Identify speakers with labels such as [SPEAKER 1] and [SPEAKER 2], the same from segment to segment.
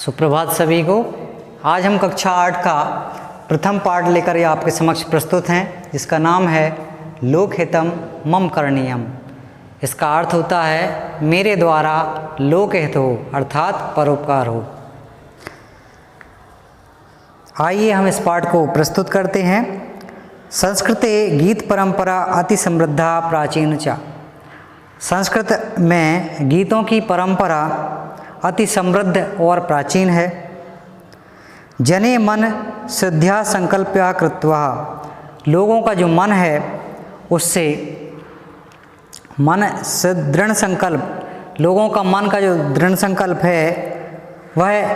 [SPEAKER 1] सुप्रभात सभी को। आज हम कक्षा 8 का प्रथम पाठ लेकर ये आपके समक्ष प्रस्तुत हैं, जिसका नाम है लोकहितम मम करणीयम। इसका अर्थ होता है मेरे द्वारा लोकहित हो, अर्थात परोपकार हो। आइए हम इस पाठ को प्रस्तुत करते हैं। संस्कृते गीत परंपरा अति समृद्धा प्राचीन च। संस्कृत में गीतों की परंपरा अति समृद्ध और प्राचीन है। जने मन श्रद्धा संकल्प्या कृत्वा, लोगों का जो मन है उससे मन से दृढ़ संकल्प, लोगों का मन का जो दृढ़ संकल्प है वह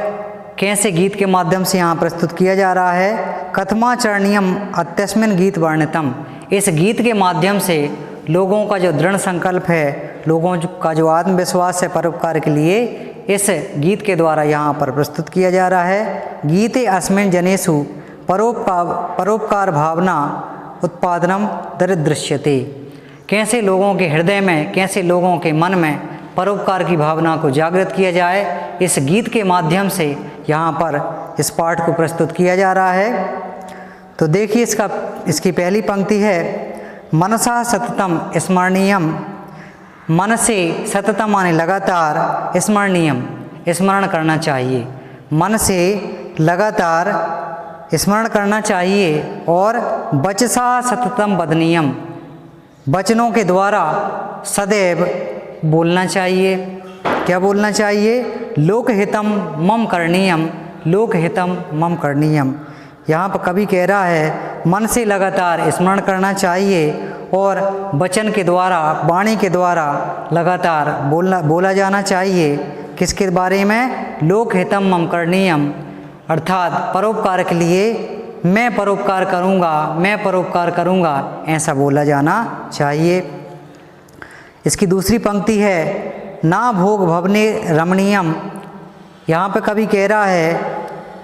[SPEAKER 1] कैसे गीत के माध्यम से यहाँ प्रस्तुत किया जा रहा है। कथमाचरणीयम अत्यस्मिन् गीत वर्णितम। इस गीत के माध्यम से लोगों का जो दृढ़ संकल्प है, लोगों का जो आत्मविश्वास है परोपकार के लिए, इस गीत के द्वारा यहाँ पर प्रस्तुत किया जा रहा है। गीते अस्मिन् जनेषु परोपकार भावना उत्पादनम दरिदृश्यते। कैसे लोगों के हृदय में, कैसे लोगों के मन में परोपकार की भावना को जागृत किया जाए, इस गीत के माध्यम से यहाँ पर इस पाठ को प्रस्तुत किया जा रहा है। तो देखिए इसकी पहली पंक्ति है, मनसा सततम स्मरणीयम। मन से सततम माने लगातार, स्मरणीयम स्मरण करना चाहिए। मन से लगातार स्मरण करना चाहिए। और वचसा सततम वदनीयम, वचनों के द्वारा सदैव बोलना चाहिए। क्या बोलना चाहिए? लोकहितम मम करणीयम, लोकहितम मम करणीयम। यहाँ पर कवि कह रहा है मन से लगातार स्मरण करना चाहिए और वचन के द्वारा, वाणी के द्वारा लगातार बोला जाना चाहिए। किसके बारे में? लोकहितम मम करणीयम, अर्थात परोपकार के लिए मैं परोपकार करूँगा, मैं परोपकार करूँगा, ऐसा बोला जाना चाहिए। इसकी दूसरी पंक्ति है, ना भोग भवने रमणीयम। यहाँ पे कवि कह रहा है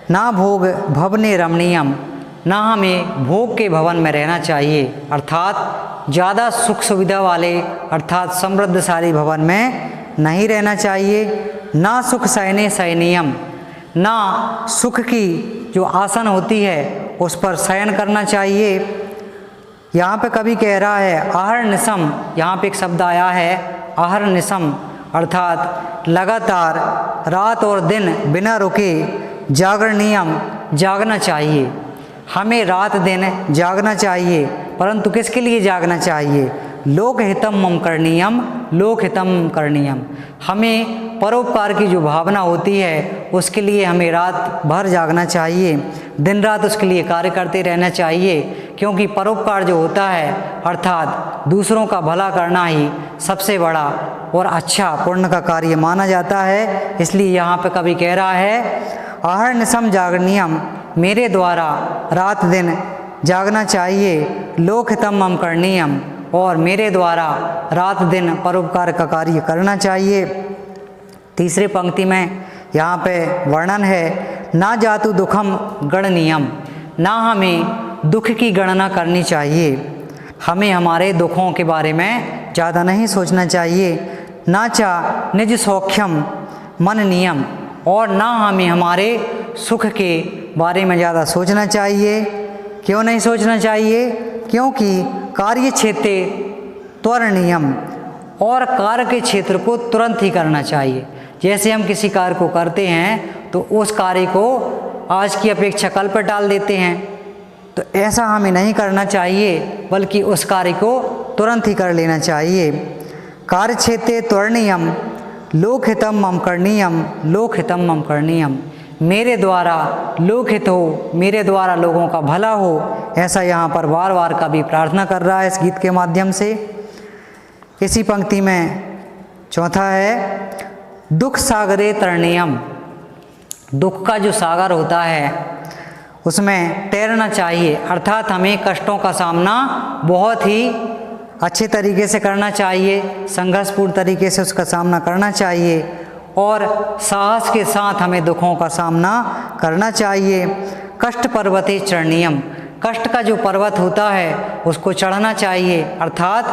[SPEAKER 1] ना भोग भवने रमणीयम, ना हमें भोग के भवन में रहना चाहिए, अर्थात ज़्यादा सुख सुविधा वाले अर्थात समृद्धशाली भवन में नहीं रहना चाहिए। ना सुख शयने शयनीयम, ना सुख की जो आसन होती है उस पर शयन करना चाहिए। यहाँ पे कवि कह रहा है आहर्निशम, यहाँ पे एक शब्द आया है आहर्निशम, अर्थात लगातार रात और दिन बिना रुके जागरणीयम, जागना चाहिए। हमें रात दिन जागना चाहिए, परंतु किसके लिए जागना चाहिए? लोकहितम मम करणीयम, लोकहितम मम करणीयम। हमें परोपकार की जो भावना होती है उसके लिए हमें रात भर जागना चाहिए, दिन रात उसके लिए कार्य करते रहना चाहिए। क्योंकि परोपकार जो होता है अर्थात दूसरों का भला करना ही सबसे बड़ा और अच्छा पुण्य का कार्य माना जाता है। इसलिए यहाँ पे कवि कह रहा है आहर्निशम जागरणीयम, मेरे द्वारा रात दिन जागना चाहिए। लोकहितम मम करणीयम, और मेरे द्वारा रात दिन परोपकार का कार्य करना चाहिए। तीसरी पंक्ति में यहाँ पे वर्णन है ना जातु दुखम गणनीयम, ना हमें दुख की गणना करनी चाहिए। हमें हमारे दुखों के बारे में ज़्यादा नहीं सोचना चाहिए। ना चा निज सौख्यम मन नियम, और ना हमें हमारे सुख के बारे में ज़्यादा सोचना चाहिए। क्यों नहीं सोचना चाहिए? क्योंकि कार्य क्षेत्रे त्वरणीयम, और कार्य के क्षेत्र को तुरंत ही करना चाहिए। जैसे हम किसी कार्य को करते हैं तो उस कार्य को आज की अपेक्षा कल पर टाल देते हैं, तो ऐसा हमें नहीं करना चाहिए, बल्कि उस कार्य को तुरंत ही कर लेना चाहिए। कार्य क्षेत्रे त्वरणीयम लोकहितम मम करणीयम, लोकहितम मम करणीयम। मेरे द्वारा लोकहित हो, मेरे द्वारा लोगों का भला हो, ऐसा यहाँ पर बार बार कवि प्रार्थना कर रहा है इस गीत के माध्यम से। इसी पंक्ति में चौथा है दुख सागरे तरणीयम। दुख का जो सागर होता है उसमें तैरना चाहिए, अर्थात हमें कष्टों का सामना बहुत ही अच्छे तरीके से करना चाहिए, संघर्षपूर्ण तरीके से उसका सामना करना चाहिए और साहस के साथ हमें दुखों का सामना करना चाहिए। कष्ट पर्वते चरणीयम, कष्ट का जो पर्वत होता है उसको चढ़ना चाहिए, अर्थात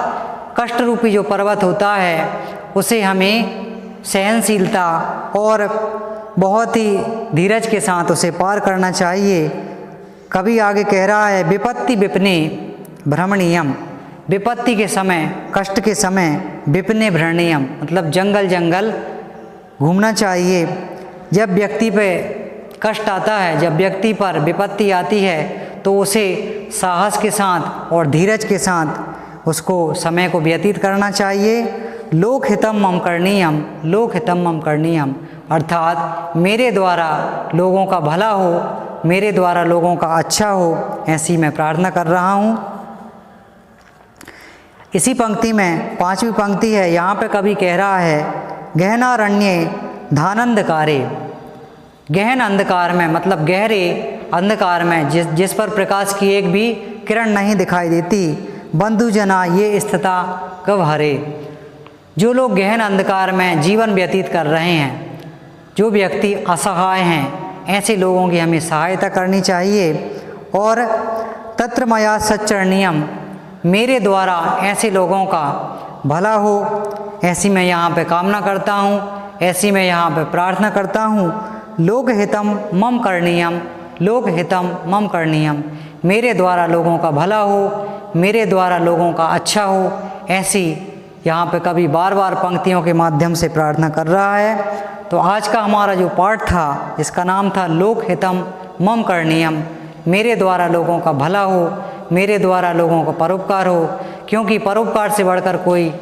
[SPEAKER 1] कष्ट रूपी जो पर्वत होता है उसे हमें सहनशीलता और बहुत ही धीरज के साथ उसे पार करना चाहिए। कवि आगे कह रहा है, विपत्ति विपने भ्रमणीयम, विपत्ति के समय, कष्ट के समय, विपने भ्रमणीयम मतलब जंगल जंगल घूमना चाहिए। जब व्यक्ति पे कष्ट आता है, जब व्यक्ति पर विपत्ति आती है तो उसे साहस के साथ और धीरज के साथ उसको समय को व्यतीत करना चाहिए। लोकहितम मम करणीयम, लोकहितम मम करणीयम अर्थात मेरे द्वारा लोगों का भला हो, मेरे द्वारा लोगों का अच्छा हो, ऐसी मैं प्रार्थना कर रहा हूँ। इसी पंक्ति में 5वीं पंक्ति है, यहाँ पे कवि कह रहा है, गहनारण्ये धानंधकारे, गहन अंधकार में मतलब गहरे अंधकार में जिस पर प्रकाश की एक भी किरण नहीं दिखाई देती, बंधुजना ये स्थिता कब हरे, जो लोग गहन अंधकार में जीवन व्यतीत कर रहे हैं, जो व्यक्ति असहाय हैं, ऐसे लोगों की हमें सहायता करनी चाहिए। और तत्र मया सच्चरणीयम, मेरे द्वारा ऐसे लोगों का भला हो, ऐसी मैं यहाँ पे कामना करता हूँ, ऐसी मैं यहाँ पे प्रार्थना करता हूँ। लोकहितम मम करणीयम, लोकहितम मम करणीयम, मेरे द्वारा लोगों का भला हो, मेरे द्वारा लोगों का अच्छा हो, ऐसी यहाँ पे कवि बार बार पंक्तियों के माध्यम से प्रार्थना कर रहा है। तो आज का हमारा जो पाठ था, इसका नाम था लोकहितम मम करणीयम, मेरे द्वारा लोगों का भला हो, मेरे द्वारा लोगों का परोपकार हो, क्योंकि परोपकार से बढ़कर कोई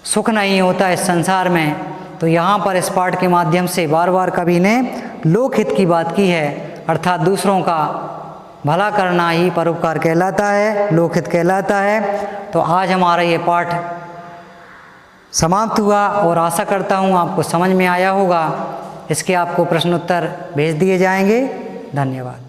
[SPEAKER 1] सुख नहीं होता इस संसार में। तो यहाँ पर इस पाठ के माध्यम से बार बार कवि ने लोकहित की बात की है, अर्थात दूसरों का भला करना ही परोपकार कहलाता है, लोकहित कहलाता है। तो आज हमारा ये पाठ समाप्त हुआ और आशा करता हूँ आपको समझ में आया होगा। इसके आपको प्रश्नोत्तर भेज दिए जाएंगे। धन्यवाद।